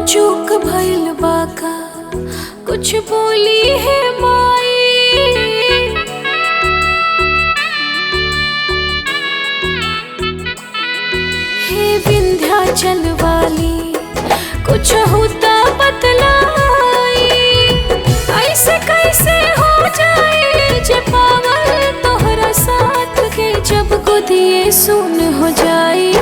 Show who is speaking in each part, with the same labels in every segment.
Speaker 1: चूक भइल बाका कुछ बोली है माई। हे विंध्याचल वाली कुछ होता बतलाई। ऐसे कैसे हो जाए जे पावल तोहरा साथ के, जब गोदिए सुन हो जाए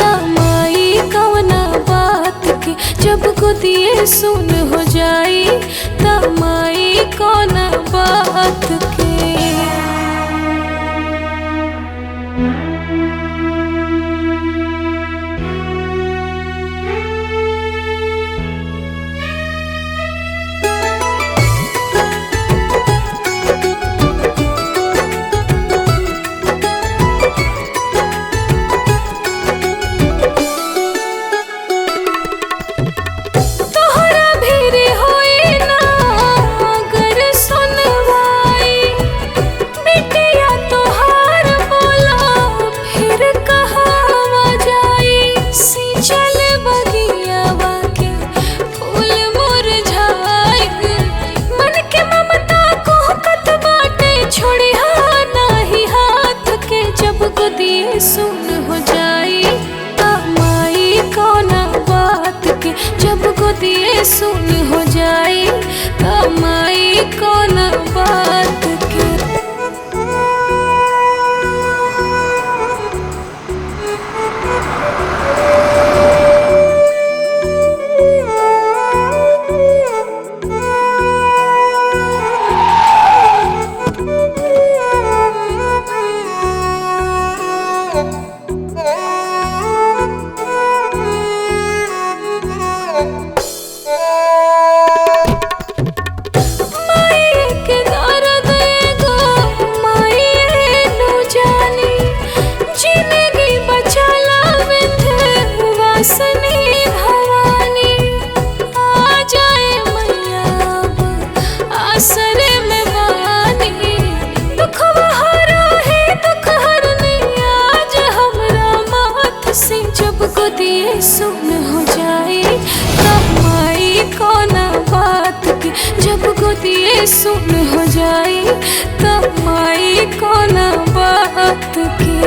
Speaker 1: तमाई कवना बात के। जब गोदिए सुन हो जाए तमाई कवना बात के। सुन हो जाई तमाई कौना बात के। जब गोदिए सुन हो जाई तमाई कौना बात के। सुन हो जाए तमाई कौना बात के। जब गोदिए सुन हो जाए तमाई कौना बात के।